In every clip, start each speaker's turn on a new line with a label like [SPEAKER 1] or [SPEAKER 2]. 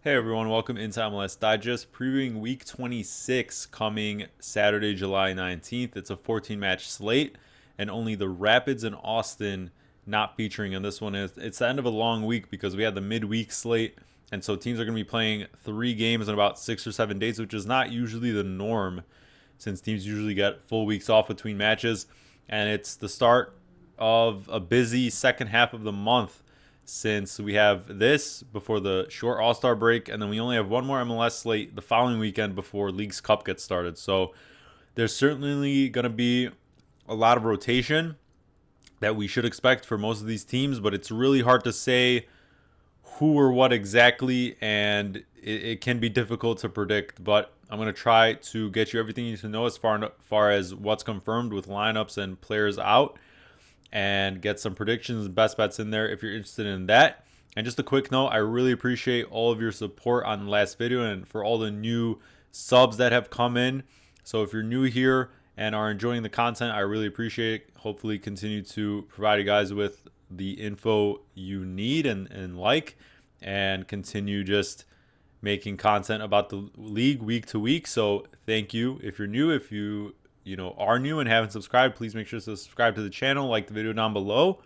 [SPEAKER 1] Hey everyone, welcome into MLS Digest, previewing week 26 coming Saturday, July 19th. It's a 14 match slate, and only the Rapids and Austin not featuring in this one. It's the end of a long week because we had the midweek slate, and so teams are going to be playing 3 games in about 6 or 7 days, which is not usually the norm since teams usually get full weeks off between matches. And it's the start of a busy second half of the month since we have this before the short All-Star break, and then we only have one more MLS slate the following weekend before Leagues Cup gets started. So there's certainly going to be a lot of rotation that we should expect for most of these teams, but it's really hard to say who or what exactly, and it can be difficult to predict. But I'm going to try to get you everything you need to know as far as what's confirmed with lineups and players out, and get some predictions and best bets in there if you're interested in that. And just a quick note, I really appreciate all of your support on the last video and for all the new subs that have come in. So if you're new here and are enjoying the content, I really appreciate it. Hopefully continue to provide you guys with the info you need and and continue just making content about the league week to week. So thank you. If you're new, if you know are new and haven't subscribed, please make sure to subscribe to the channel, like the video down below,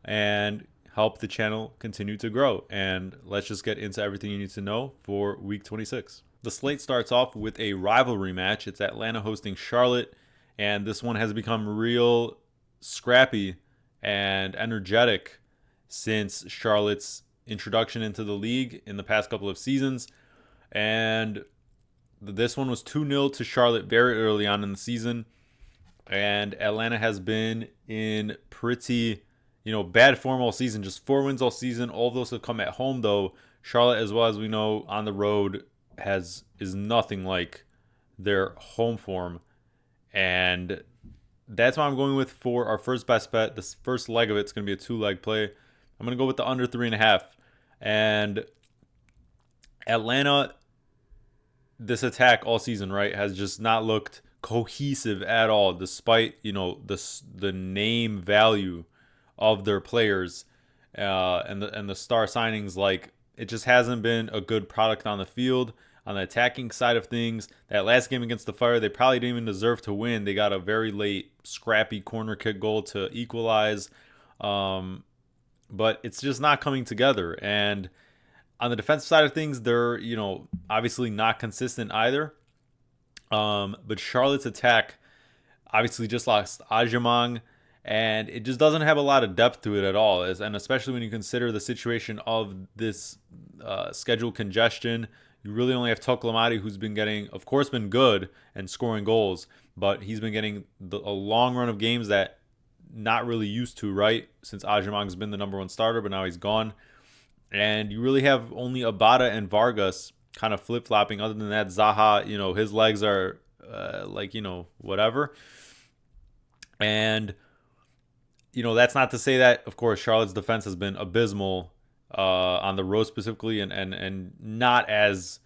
[SPEAKER 1] and help the channel continue to grow. And let's just get into everything you need to know for week 26. The slate starts off with a rivalry match. It's Atlanta hosting Charlotte, and this one has become real scrappy and energetic since Charlotte's introduction into the league in the past couple of seasons. And this one was 2-0 to Charlotte very early on in the season. And Atlanta has been in pretty, bad form all season. Just 4 wins all season. All of those have come at home, though. Charlotte, as well as we know, on the road is nothing like their home form. And that's what I'm going with for our first best bet. This first leg of it's going to be a 2-leg play. I'm going to go with the under 3.5. And Atlanta, this attack all season, right, has just not looked cohesive at all, despite the name value of their players and the star signings. Like, it just hasn't been a good product on the field. On the attacking side of things, that last game against the Fire, they probably didn't even deserve to win. They got a very late scrappy corner kick goal to equalize, but it's just not coming together. And on the defensive side of things, they're, obviously not consistent either. But Charlotte's attack obviously just lost Ajamang, and it just doesn't have a lot of depth to it at all. And especially when you consider the situation of this schedule congestion, you really only have Toklamati, who's been getting, of course, been good and scoring goals, but he's been getting a long run of games that not really used to, right? Since Ajamang's been the number one starter, but now he's gone. And you really have only Abada and Vargas kind of flip-flopping. Other than that, Zaha, his legs are whatever. And, that's not to say that, of course, Charlotte's defense has been abysmal on the road specifically, and not as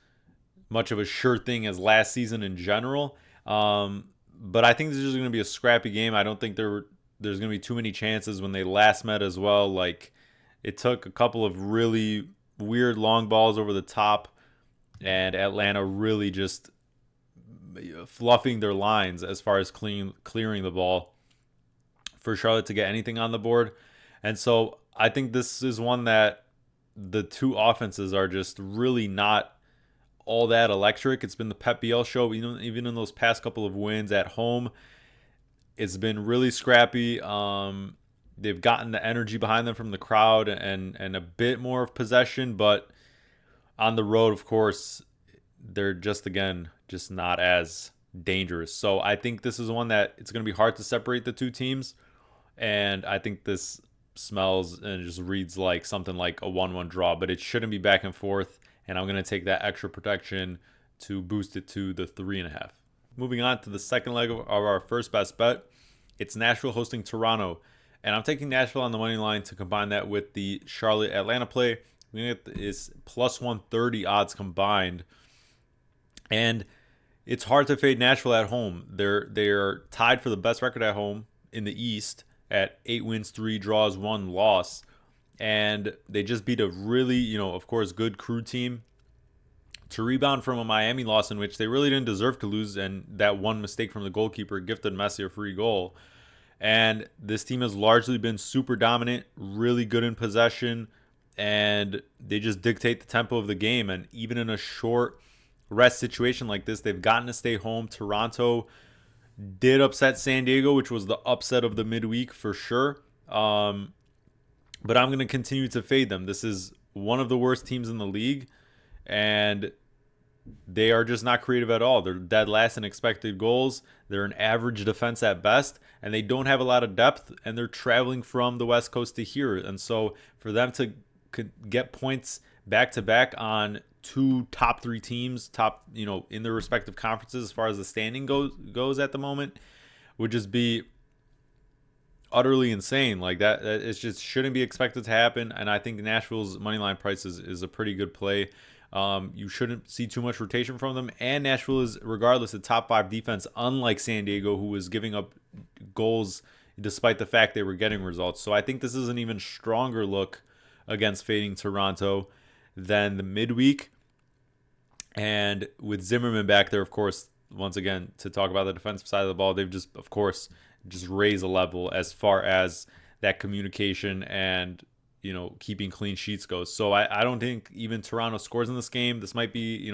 [SPEAKER 1] much of a sure thing as last season in general. But I think this is just going to be a scrappy game. I don't think there's going to be too many chances. When they last met as well, like, it took a couple of really weird long balls over the top, and Atlanta really just fluffing their lines as far as clearing the ball for Charlotte to get anything on the board. And so I think this is one that the two offenses are just really not all that electric. It's been the Pep Biel show, even in those past couple of wins at home. It's been really scrappy. They've gotten the energy behind them from the crowd and a bit more of possession, but on the road, of course, they're just not as dangerous. So I think this is one that it's going to be hard to separate the two teams, and I think this smells and just reads like something like a 1-1 draw, but it shouldn't be back and forth, and I'm going to take that extra protection to boost it to the 3.5. Moving on to the second leg of our first best bet, it's Nashville hosting Toronto. And I'm taking Nashville on the money line to combine that with the Charlotte-Atlanta play. It's plus 130 odds combined. And it's hard to fade Nashville at home. They're tied for the best record at home in the East at 8 wins, 3 draws, 1 loss. And they just beat a really, of course, good crew team to rebound from a Miami loss in which they really didn't deserve to lose, and that one mistake from the goalkeeper gifted Messi a free goal. And this team has largely been super dominant, really good in possession, and they just dictate the tempo of the game. And even in a short rest situation like this, they've gotten to stay home. Toronto did upset San Diego, which was the upset of the midweek for sure. But I'm going to continue to fade them. This is one of the worst teams in the league, and they are just not creative at all. They're dead last in expected goals. They're an average defense at best, and they don't have a lot of depth, and they're traveling from the West Coast to here. And so for them to get points back to back on two top three teams, in their respective conferences as far as the standing goes at the moment, would just be utterly insane. Like that it just shouldn't be expected to happen. And I think Nashville's money line price is a pretty good play. You shouldn't see too much rotation from them. And Nashville is, regardless, a top 5 defense, unlike San Diego, who was giving up goals despite the fact they were getting results. So I think this is an even stronger look against fading Toronto than the midweek. And with Zimmerman back there, of course, once again, to talk about the defensive side of the ball, they've just, of course, just raised a level as far as that communication and keeping clean sheets goes. So I don't think even Toronto scores in this game. This might be,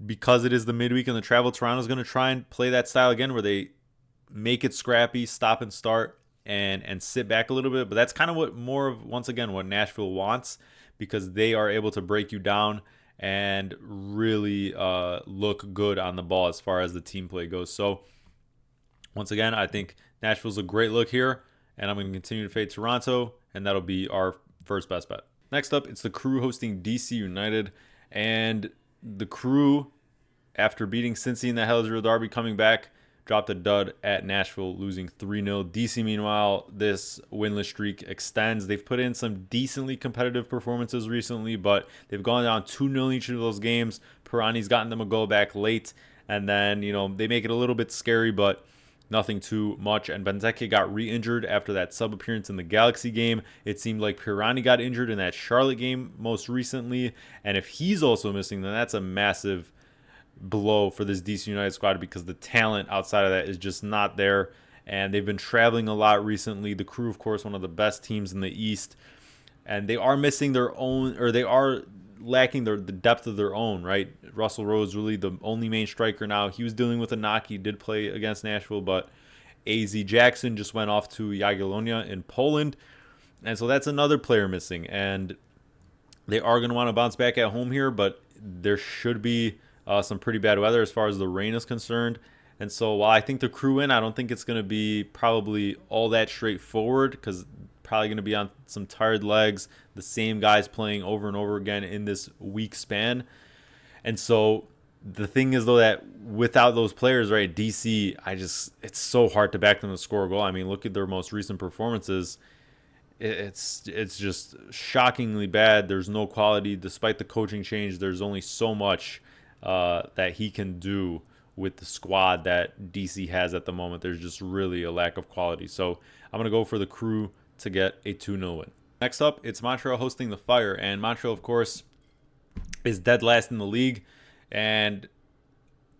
[SPEAKER 1] because it is the midweek and the travel, Toronto's going to try and play that style again where they make it scrappy, stop and start, and sit back a little bit. But that's kind of what Nashville wants, because they are able to break you down and really look good on the ball as far as the team play goes. So once again, I think Nashville's a great look here, and I'm going to continue to fade Toronto, and that'll be our first best bet. Next up, it's the Crew hosting DC United, and the Crew, after beating Cincy in the Hellsville Derby, coming back, dropped a dud at Nashville, losing 3-0. DC, meanwhile, this winless streak extends. They've put in some decently competitive performances recently, but they've gone down 2-0 each of those games. Pirani's gotten them a goal back late, and then, they make it a little bit scary, but nothing too much. And Benteke got re-injured after that sub-appearance in the Galaxy game. It seemed like Pirani got injured in that Charlotte game most recently. And if he's also missing, then that's a massive blow for this DC United squad, because the talent outside of that is just not there. And they've been traveling a lot recently. The Crew, of course, one of the best teams in the East. And they are missing their own, or they are lacking the depth of their own, right? Russell Rowe is really the only main striker now. He was dealing with a knock. He did play against Nashville, but AZ Jackson just went off to Jagiellonia in Poland. And so that's another player missing. And they are going to want to bounce back at home here, but there should be some pretty bad weather as far as the rain is concerned. And so while I think the Crew win, I don't think it's going to be probably all that straightforward, because probably going to be on some tired legs, the same guys playing over and over again in this week span. And so the thing is, though, that without those players, right, DC, it's so hard to back them to score a goal. I mean, look at their most recent performances. It's just shockingly bad. There's no quality. Despite the coaching change, there's only so much that he can do with the squad that DC has at the moment. There's just really a lack of quality. So I'm going to go for the Crew to get a 2-0 win. Next up, it's Montreal hosting the Fire, and Montreal, of course, is dead last in the league and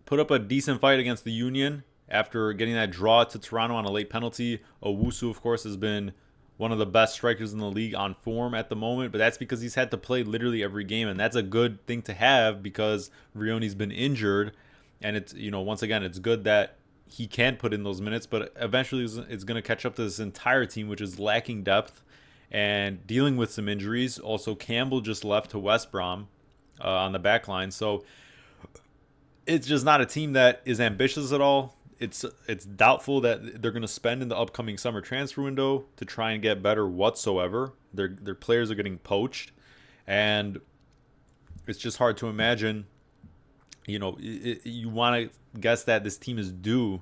[SPEAKER 1] put up a decent fight against the Union after getting that draw to Toronto on a late penalty. Owusu, of course, has been one of the best strikers in the league on form at the moment, but that's because he's had to play literally every game, and that's a good thing to have because Rioni's been injured, and it's, once again, it's good that he can put in those minutes, but eventually it's going to catch up to this entire team, which is lacking depth and dealing with some injuries. Also, Campbell just left to West Brom on the back line, so it's just not a team that is ambitious at all. It's doubtful that they're going to spend in the upcoming summer transfer window to try and get better whatsoever. Their players are getting poached, and it's just hard to imagine. You want to guess that this team is due,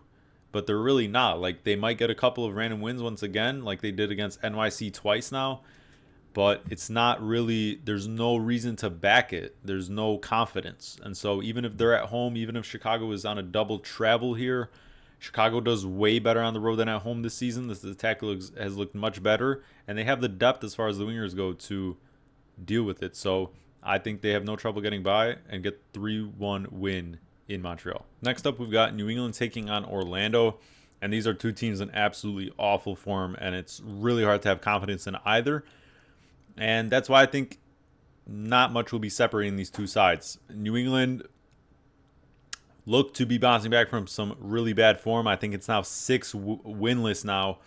[SPEAKER 1] but they're really not. Like, they might get a couple of random wins once again, like they did against NYC twice now, but it's not really, there's no reason to back it. There's no confidence. And so even if they're at home, even if Chicago is on a double travel here, Chicago does way better on the road than at home this season. This attack has looked much better, and they have the depth as far as the wingers go to deal with it. So I think they have no trouble getting by and get 3-1 win in Montreal. Next up, we've got New England taking on Orlando. And these are two teams in absolutely awful form, and it's really hard to have confidence in either. And that's why I think not much will be separating these two sides. New England look to be bouncing back from some really bad form. I think it's now 6 winless now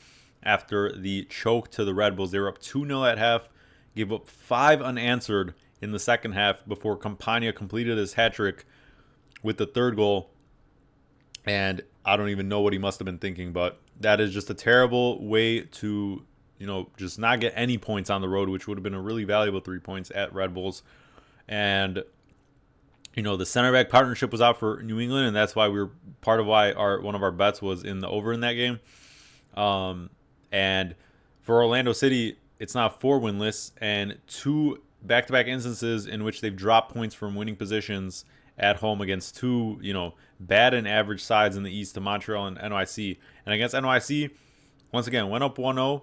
[SPEAKER 1] after the choke to the Red Bulls. They were up 2-0 at half, gave up 5 unanswered in the second half before Campagna completed his hat trick with the third goal. And I don't even know what he must have been thinking, but that is just a terrible way to, just not get any points on the road, which would have been a really valuable 3 points at Red Bulls. And, the center back partnership was out for New England, and that's why part of why one of our bets was in the over in that game. And for Orlando City, it's now 4 winless and 2 back-to-back instances in which they've dropped points from winning positions at home against 2, bad and average sides in the East, to Montreal and NYC. And against NYC, once again, went up 1-0.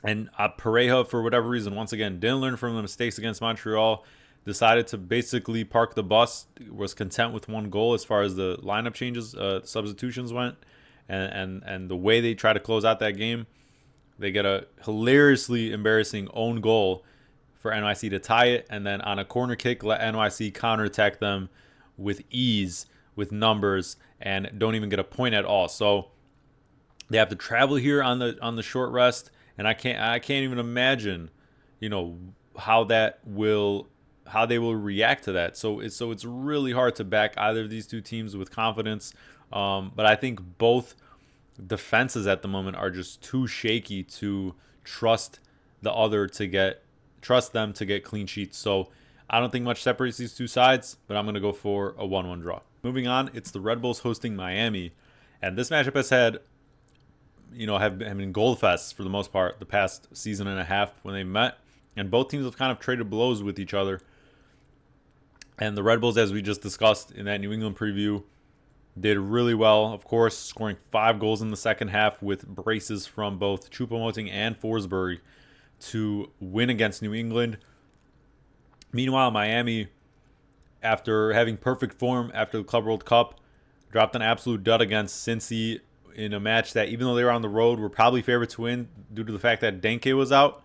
[SPEAKER 1] And Pareja, for whatever reason, once again, didn't learn from the mistakes against Montreal. Decided to basically park the bus. Was content with 1 goal as far as the lineup changes, substitutions went. And the way they try to close out that game, they get a hilariously embarrassing own goal for NYC to tie it. And then on a corner kick, let NYC counterattack them with ease, with numbers, and don't even get a point at all. So they have to travel here on the short rest, and I can't even imagine, how they will react to that. So it's really hard to back either of these two teams with confidence. But I think both defenses at the moment are just too shaky to trust them to get clean sheets. So I don't think much separates these two sides, but I'm going to go for a 1-1 draw. Moving on, it's the Red Bulls hosting Miami. And this matchup has had, have been goal fests for the most part the past season and a half when they met. And both teams have kind of traded blows with each other. And the Red Bulls, as we just discussed in that New England preview, did really well, of course, scoring 5 goals in the second half with braces from both Choupo-Moting and Forsberg to win against New England. Meanwhile, Miami, after having perfect form after the Club World Cup, dropped an absolute dud against Cincy in a match that, even though they were on the road, were probably favored to win due to the fact that Denke was out.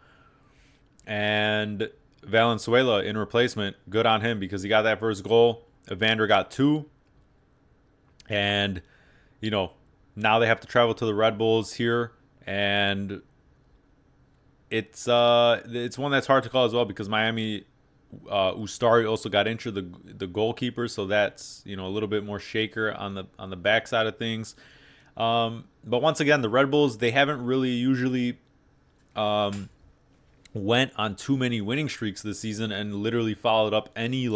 [SPEAKER 1] And Valenzuela in replacement, good on him because he got that first goal. Evander got 2. And, now they have to travel to the Red Bulls here. And it's one that's hard to call as well because Miami, Ustari also got injured, the goalkeeper, so that's a little bit more shaker on the backside of things. But once again, the Red Bulls, they haven't really usually went on too many winning streaks this season and literally followed up any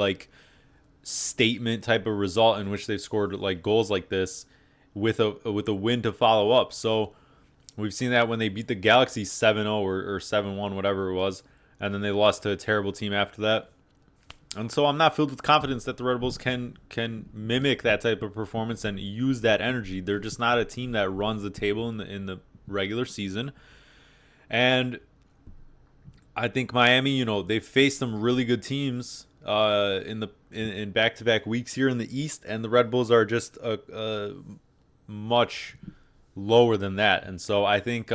[SPEAKER 1] statement type of result in which they've scored goals like this with a win to follow up. So we've seen that when they beat the Galaxy 7-0 or 7-1, whatever it was, and then they lost to a terrible team after that. And so I'm not filled with confidence that the Red Bulls can mimic that type of performance and use that energy. They're just not a team that runs the table in the regular season. And I think Miami, they've faced some really good teams in back-to-back weeks here in the East, and the Red Bulls are just much lower than that. And so I think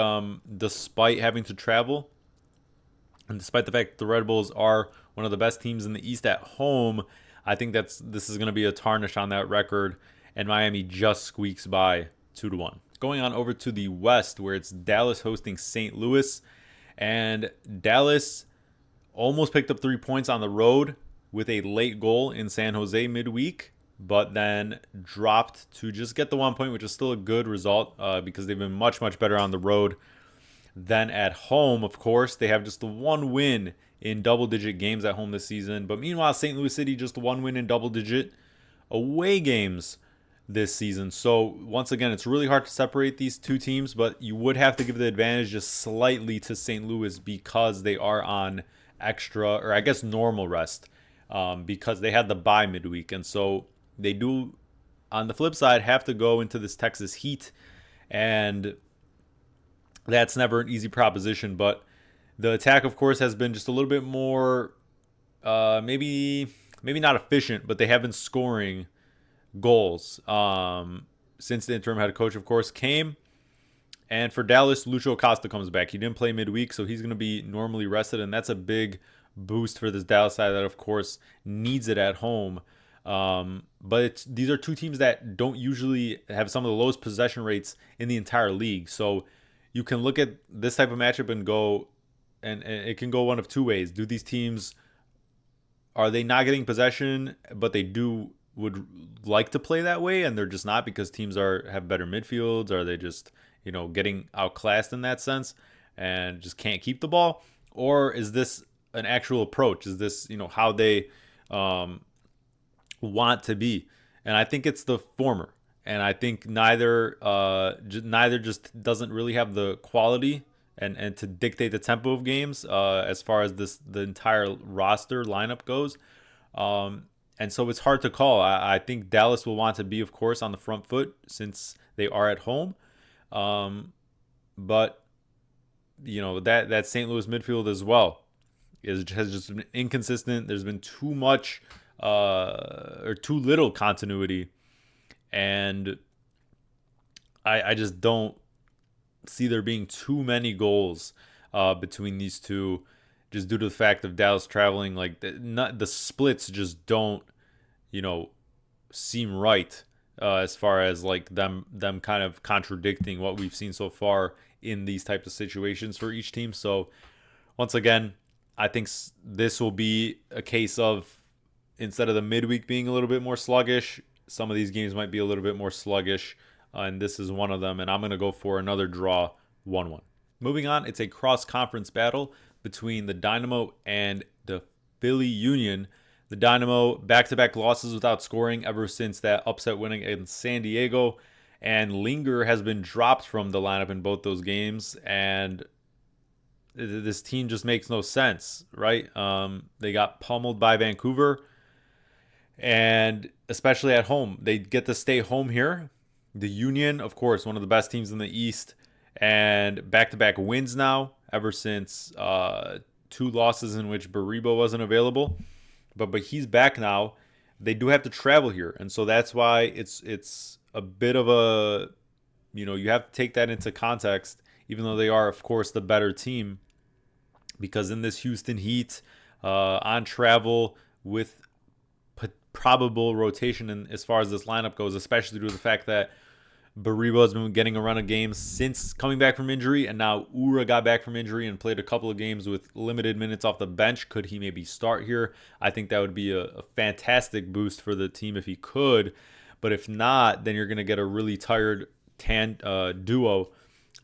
[SPEAKER 1] despite having to travel, and despite the fact that the Red Bulls are one of the best teams in the East at home, I think this is going to be a tarnish on that record, and Miami just squeaks by 2-1. Going on over to the West, where it's Dallas hosting St. Louis, and Dallas almost picked up 3 points on the road with a late goal in San Jose midweek, but then dropped to just get the 1 point, which is still a good result because they've been much, much better on the road than at home. Of course, they have just the 1 win in double-digit games at home this season. But meanwhile, St. Louis City just 1 win in double-digit away games this season. So once again, it's really hard to separate these two teams, but you would have to give the advantage just slightly to St. Louis because they are on extra, or I guess normal rest, because they had the bye midweek. And so they do, on the flip side, have to go into this Texas heat, and that's never an easy proposition. But the attack, of course, has been just a little bit more maybe not efficient, but they have been scoring goals since the interim head coach, of course, came. And for Dallas, Lucho Acosta comes back. He didn't play midweek, so he's going to be normally rested, and that's a big boost for this Dallas side that, of course, needs it at home. But these are two teams that don't usually have some of the lowest possession rates in the entire league. So you can look at this type of matchup and go, and it can go one of two ways. Do these teams, are they not getting possession, but they would like to play that way, and they're just not because teams have better midfields? Are they just getting outclassed in that sense and just can't keep the ball? Or is this an actual approach? Is this how they want to be? And I think it's the former. And I think neither just doesn't really have the quality and to dictate the tempo of games as far as the entire roster lineup goes. And so it's hard to call. I think Dallas will want to be, of course, on the front foot since they are at home. But that St. Louis midfield as well has just been inconsistent. There's been too much or too little continuity, and I just don't see there being too many goals between these two, just due to the fact of Dallas traveling. Like the splits just don't seem right. As far as like them kind of contradicting what we've seen so far in these types of situations for each team. So once again, I think this will be a case of, instead of the midweek being a little bit more sluggish, some of these games might be a little bit more sluggish, and this is one of them. And I'm going to go for another draw, 1-1. Moving on, it's a cross-conference battle between the Dynamo and the Philly Union. The Dynamo, back-to-back losses without scoring ever since that upset winning in San Diego. And Linger has been dropped from the lineup in both those games. And this team just makes no sense, right? They got pummeled by Vancouver. And especially at home, they get to stay home here. The Union, of course, one of the best teams in the East. And back-to-back wins now ever since 2 losses in which Baribo wasn't available. But he's back now. They do have to travel here, and so that's why it's a bit of a, you have to take that into context, even though they are, of course, the better team, because in this Houston Heat, on travel with probable rotation in, as far as this lineup goes, especially due to the fact that Baribo has been getting a run of games since coming back from injury, and now Ura got back from injury and played a couple of games with limited minutes off the bench. Could he maybe start here? I think that would be a fantastic boost for the team if he could. But if not, then you're going to get a really tired duo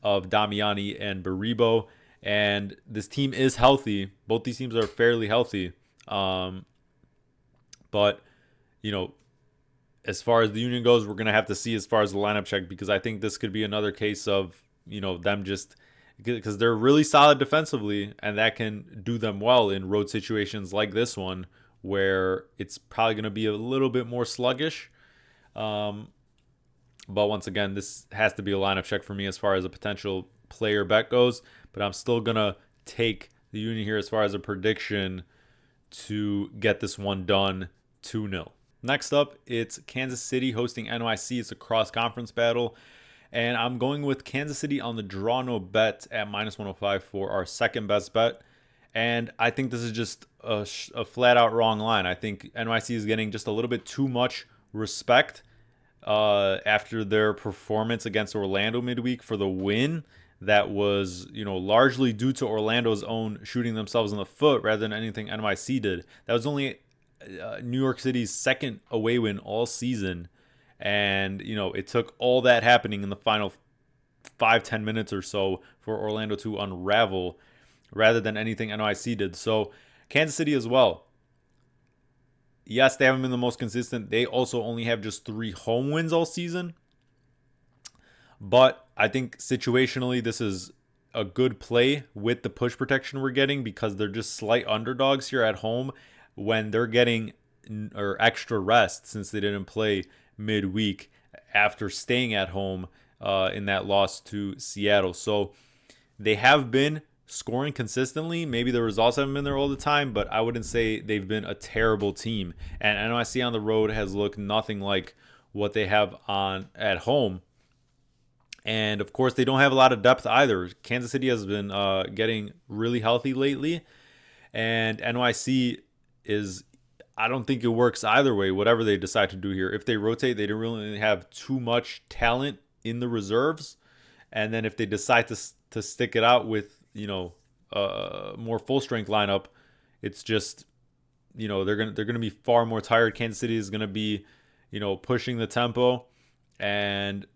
[SPEAKER 1] of Damiani and Baribo. And this team is healthy. Both these teams are fairly healthy. But, as far as the Union goes, we're going to have to see as far as the lineup check, because I think this could be another case of, them just, because they're really solid defensively, and that can do them well in road situations like this one, where it's probably going to be a little bit more sluggish. But once again, this has to be a lineup check for me as far as a potential player bet goes, but I'm still going to take the Union here as far as a prediction to get this one done 2-0. Next up, it's Kansas City hosting NYC. It's a cross-conference battle. And I'm going with Kansas City on the draw no bet at -105 for our second best bet. And I think this is just a flat-out wrong line. I think NYC is getting just a little bit too much respect after their performance against Orlando midweek for the win. That was, largely due to Orlando's own shooting themselves in the foot rather than anything NYC did. That was only New York City's second away win all season, and it took all that happening in the final 5-10 minutes or so for Orlando to unravel rather than anything NYC did. So Kansas City as well, yes, they haven't been the most consistent. They also only have just 3 home wins all season, but I think situationally this is a good play with the push protection we're getting, because they're just slight underdogs here at home when they're getting extra rest since they didn't play midweek after staying at home in that loss to Seattle. So they have been scoring consistently. Maybe the results haven't been there all the time, but I wouldn't say they've been a terrible team. And NYC on the road has looked nothing like what they have on at home. And of course, they don't have a lot of depth either. Kansas City has been getting really healthy lately, and NYC is. I don't think it works either way. Whatever they decide to do here, if they rotate, they don't really have too much talent in the reserves, and then if they decide to stick it out with more full strength lineup, it's just they're gonna be far more tired. Kansas City is gonna be pushing the tempo, and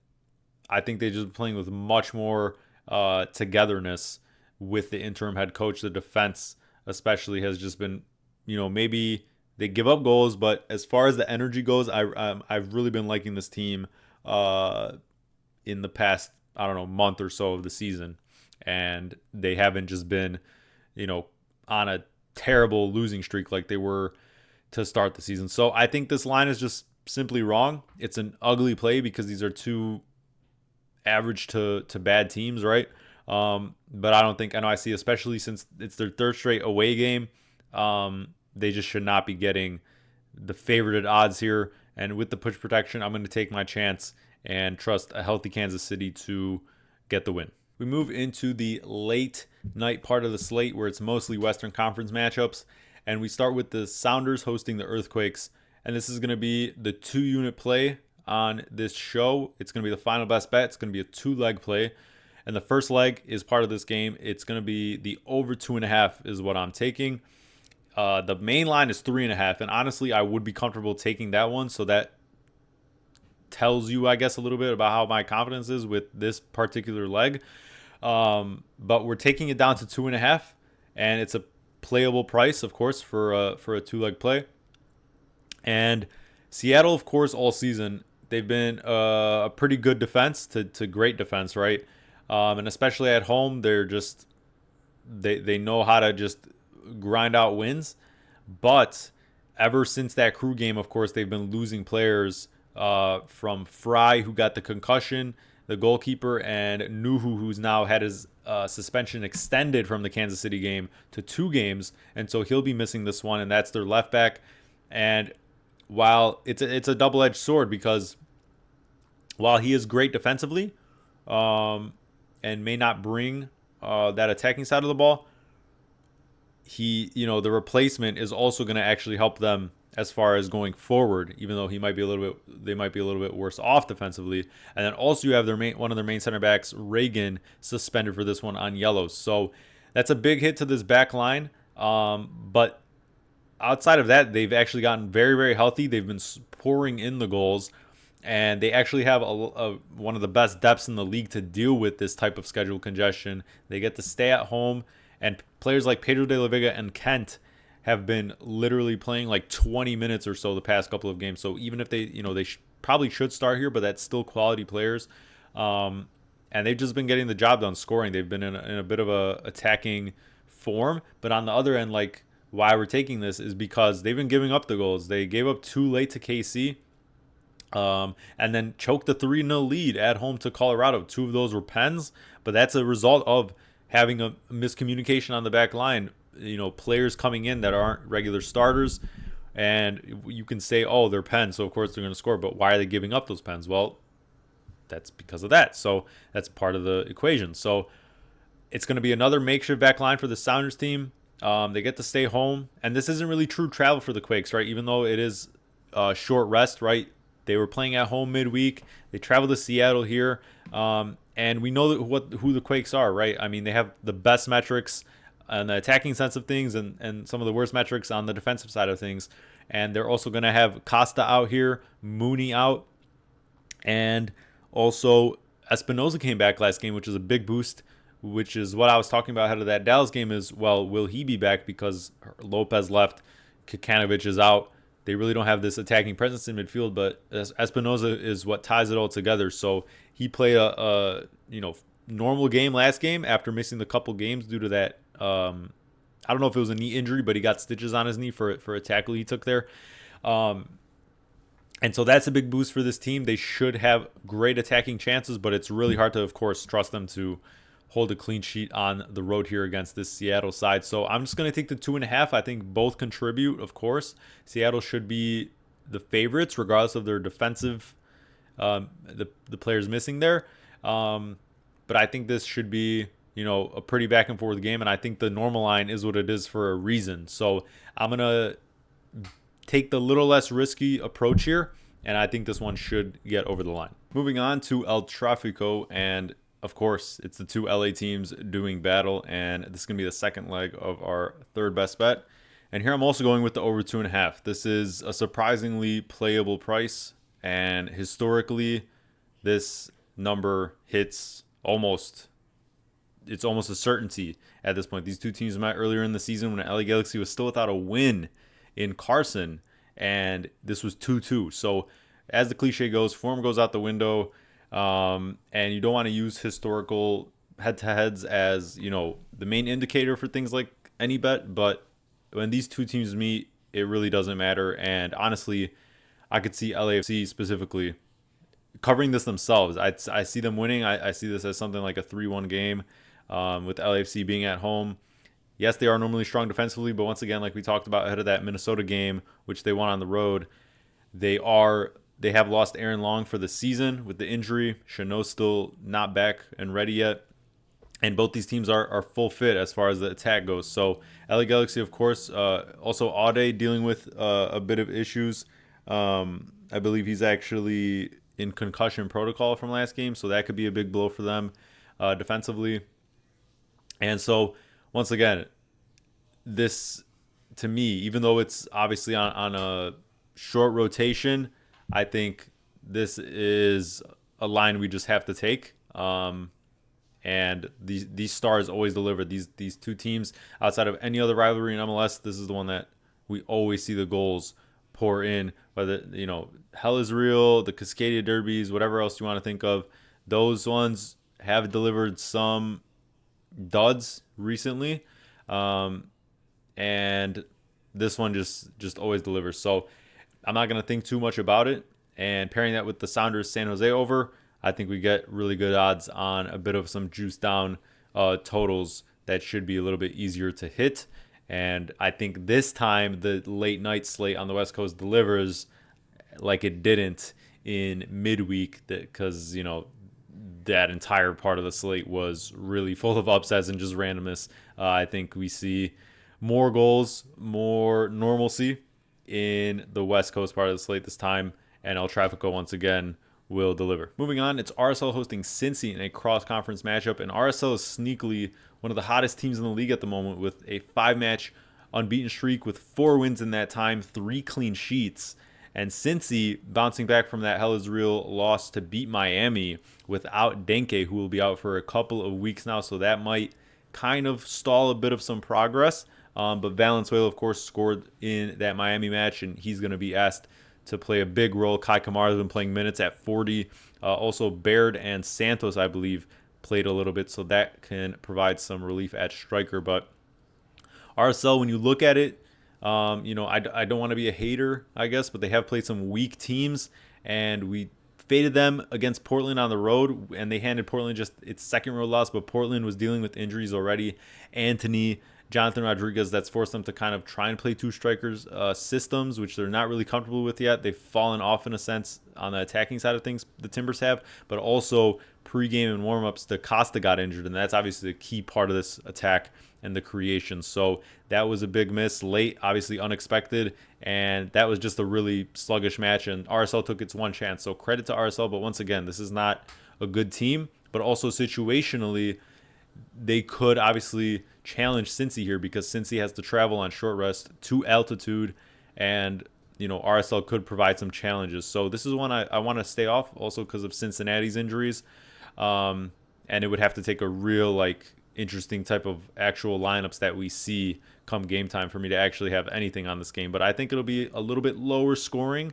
[SPEAKER 1] I think they just playing with much more togetherness with the interim head coach. The defense, especially, has just been, maybe they give up goals, but as far as the energy goes, I've really been liking this team in the past, I don't know, month or so of the season, and they haven't just been, on a terrible losing streak like they were to start the season. So I think this line is just simply wrong. It's an ugly play because these are two average to bad teams, right? But I don't think NYC, especially since it's their third straight away game, they just should not be getting the favorited odds here. And with the push protection, I'm going to take my chance and trust a healthy Kansas City to get the win. We move into the late night part of the slate where it's mostly Western Conference matchups. And we start with the Sounders hosting the Earthquakes. And this is going to be the 2-unit play on this show. It's going to be the final best bet. It's going to be a 2-leg play. And the first leg is part of this game. It's going to be the over 2.5 is what I'm taking. The main line is 3.5. And honestly, I would be comfortable taking that one. So that tells you, I guess, a little bit about how my confidence is with this particular leg. But we're taking it down to 2.5. And it's a playable price, of course, for a 2-leg play. And Seattle, of course, all season, they've been a pretty good defense to great defense, right? And especially at home, they're just they know how to just grind out wins. But ever since that Crew game, of course, they've been losing players from Fry, who got the concussion, the goalkeeper, and Nuhu, who's now had his suspension extended from the Kansas City game to 2 games. And so he'll be missing this one, and that's their left back. And while it's a double-edged sword, because while he is great defensively and may not bring that attacking side of the ball, the replacement is also going to actually help them as far as going forward, even though they might be a little bit worse off defensively. And then also you have one of their main center backs, Reagan, suspended for this one on yellows. So that's a big hit to this back line. But outside of that, they've actually gotten very, very healthy. They've been pouring in the goals, and they actually have one of the best depths in the league to deal with this type of schedule congestion. They get to stay at home, and players like Pedro de la Vega and Kent have been literally playing like 20 minutes or so the past couple of games. So even if they probably should start here, but that's still quality players. And they've just been getting the job done scoring. They've been in a bit of a attacking form, but on the other end, like, why we're taking this is because they've been giving up the goals. They gave up 2 late to KC, and then choked the 3-0 lead at home to Colorado. 2 of those were pens, but that's a result of having a miscommunication on the back line. Players coming in that aren't regular starters, and you can say, oh, they're pens, so of course they're going to score, but why are they giving up those pens? Well, that's because of that. So that's part of the equation. So it's going to be another makeshift back line for the Sounders team. They get to stay home, and this isn't really true travel for the Quakes, right? Even though it is short rest, right? They were playing at home midweek. They traveled to Seattle here, and we know who the Quakes are, right? I mean, they have the best metrics on the attacking sense of things, and some of the worst metrics on the defensive side of things. And they're also going to have Costa out here, Mooney out, and also Espinoza came back last game, which is a big boost, which is what I was talking about ahead of that Dallas game is, well, will he be back because Lopez left, Kikanovic is out. They really don't have this attacking presence in midfield, but Espinoza is what ties it all together. So he played a normal game last game after missing the couple games due to that. I don't know if it was a knee injury, but he got stitches on his knee for a tackle he took there. And so that's a big boost for this team. They should have great attacking chances, but it's really hard to, of course, trust them to hold a clean sheet on the road here against this Seattle side. So I'm just going to take the 2.5. I think both contribute, of course. Seattle should be the favorites, regardless of their defensive, the players missing there. But I think this should be, a pretty back and forth game. And I think the normal line is what it is for a reason. So I'm going to take the little less risky approach here. And I think this one should get over the line. Moving on to El Tráfico, and of course, it's the two LA teams doing battle, and this is going to be the second leg of our third best bet. And here I'm also going with the over 2.5. This is a surprisingly playable price, and historically, this number hits it's almost a certainty at this point. These two teams met earlier in the season when LA Galaxy was still without a win in Carson, and this was 2-2. So as the cliche goes, form goes out the window, and you don't want to use historical head-to-heads as, the main indicator for things like any bet. But when these two teams meet, it really doesn't matter. And honestly, I could see LAFC specifically covering this themselves. I see them winning. I see this as something like a 3-1 game, with LAFC being at home. Yes, they are normally strong defensively, but once again, like we talked about ahead of that Minnesota game, which they won on the road, they have lost Aaron Long for the season with the injury. Chanot's still not back and ready yet. And both these teams are full fit as far as the attack goes. So LA Galaxy, of course, also Aude dealing with a bit of issues. I believe he's actually in concussion protocol from last game, so that could be a big blow for them defensively. And so, once again, this, to me, even though it's obviously on a short rotation, I think this is a line we just have to take. And these stars always deliver. These two teams, outside of any other rivalry in MLS, this is the one that we always see the goals pour in. Whether, Hell is Real, the Cascadia Derbies, whatever else you want to think of, those ones have delivered some duds recently. And this one just always delivers. So I'm not going to think too much about it. And pairing that with the Sounders San Jose over, I think we get really good odds on a bit of some juice down totals that should be a little bit easier to hit. And I think this time the late night slate on the West Coast delivers like it didn't in midweek, because, that entire part of the slate was really full of upsets and just randomness. I think we see more goals, more normalcy in the West Coast part of the slate this time, and El Tráfico once again will deliver. Moving on, it's RSL hosting Cincy in a cross-conference matchup, and RSL is sneakily one of the hottest teams in the league at the moment with a 5-match unbeaten streak with 4 wins in that time, 3 clean sheets. And Cincy bouncing back from that Hell is Real loss to beat Miami without Denke, who will be out for a couple of weeks now, so that might kind of stall a bit of some progress. But Valenzuela, of course, scored in that Miami match, and he's going to be asked to play a big role. Kai Kamara has been playing minutes at 40. Also, Baird and Santos, I believe, played a little bit, so that can provide some relief at striker. But RSL, when you look at it, I don't want to be a hater, I guess, but they have played some weak teams, and we faded them against Portland on the road, and they handed Portland just its second road loss, but Portland was dealing with injuries already. Anthony, Jonathan Rodriguez, that's forced them to kind of try and play two strikers systems, which they're not really comfortable with yet. They've fallen off in a sense on the attacking side of things, the Timbers have, but also pregame and warmups, the Costa got injured, and that's obviously a key part of this attack and the creation. So that was a big miss late, obviously unexpected, and that was just a really sluggish match, and RSL took its one chance. So credit to RSL, but once again, this is not a good team, but also situationally, they could obviously challenge Cincy here because Cincy has to travel on short rest to altitude, and RSL could provide some challenges. So this is one I want to stay off also because of Cincinnati's injuries, and it would have to take a real interesting type of actual lineups that we see come game time for me to actually have anything on this game. But I think it'll be a little bit lower scoring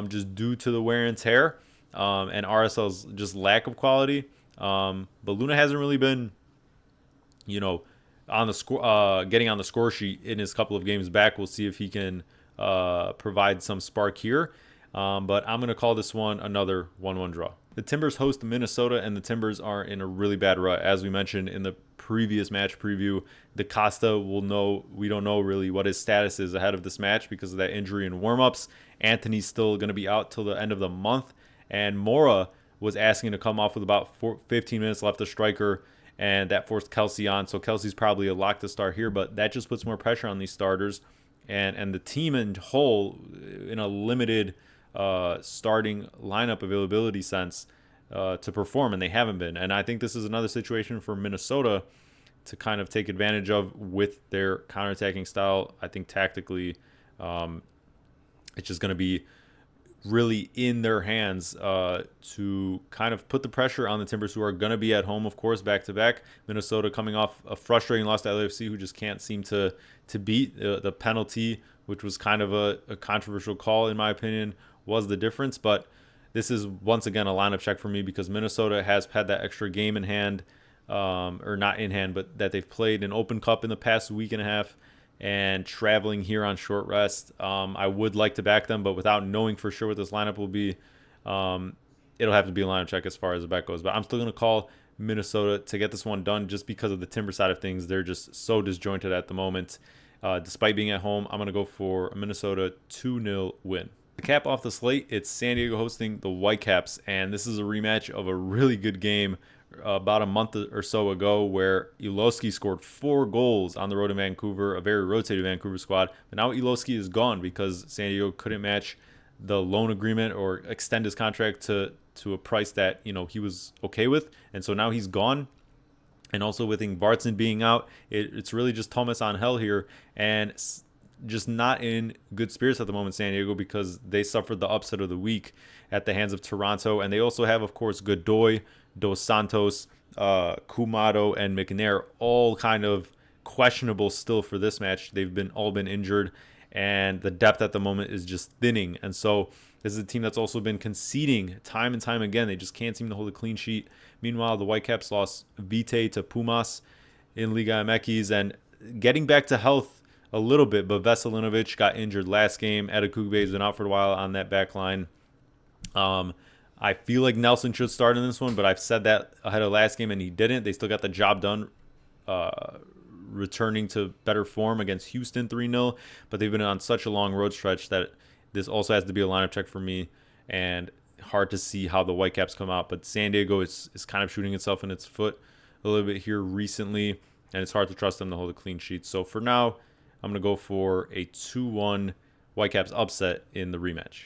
[SPEAKER 1] just due to the wear and tear and RSL's just lack of quality. But Luna hasn't really been on the score, getting on the score sheet in his couple of games back. We'll see if he can provide some spark here. But I'm going to call this one another 1-1 draw. The Timbers host Minnesota, and the Timbers are in a really bad rut. As we mentioned in the previous match preview, DaCosta we don't know really what his status is ahead of this match because of that injury in warmups. Anthony's still going to be out till the end of the month, and Mora was asking to come off with about 15 minutes left, the striker, and that forced Kelsey on. So Kelsey's probably a lock to start here, but that just puts more pressure on these starters. And the team in whole, in a limited starting lineup availability sense, to perform, and they haven't been. And I think this is another situation for Minnesota to kind of take advantage of with their counterattacking style. I think tactically, it's just going to be really in their hands to kind of put the pressure on the Timbers, who are going to be at home, of course, back-to-back. Minnesota coming off a frustrating loss to LAFC, who just can't seem to beat. The penalty, which was kind of a controversial call, in my opinion, was the difference. But this is, once again, a lineup check for me because Minnesota has had that extra game in hand, or not in hand, but that they've played an Open Cup in the past week and a half, and traveling here on short rest. I would like to back them, but without knowing for sure what this lineup will be, it'll have to be a lineup check as far as the bet goes. But I'm still going to call Minnesota to get this one done just because of the Timber side of things. They're just so disjointed at the moment. Despite being at home, I'm going to go for a Minnesota 2-0 win. To cap off the slate, it's San Diego hosting the Whitecaps, and this is a rematch of a really good game about a month or so ago where Iloski scored 4 goals on the road in Vancouver, a very rotated Vancouver squad. But now Iloski is gone because San Diego couldn't match the loan agreement or extend his contract to a price that he was okay with, and so now he's gone. And also with Ingvartsen being out, it's really just Thomas Angel here, and just not in good spirits at the moment, San Diego, because they suffered the upset of the week at the hands of Toronto. And they also have, of course, Godoy, Dos Santos, Kumado, and McNair, all kind of questionable still for this match. They've all been injured, and the depth at the moment is just thinning. And so this is a team that's also been conceding time and time again. They just can't seem to hold a clean sheet. Meanwhile, the Whitecaps lost Vite to Pumas in Liga MX, and getting back to health a little bit, but Veselinovic got injured last game. Edekugbe has been out for a while on that back line. I feel like Nelson should start in this one, but I've said that ahead of last game, and he didn't. They still got the job done, returning to better form against Houston 3-0, but they've been on such a long road stretch that this also has to be a lineup check for me, and hard to see how the Whitecaps come out. But San Diego is kind of shooting itself in its foot a little bit here recently, and it's hard to trust them to hold a clean sheet. So for now, I'm going to go for a 2-1 Whitecaps upset in the rematch.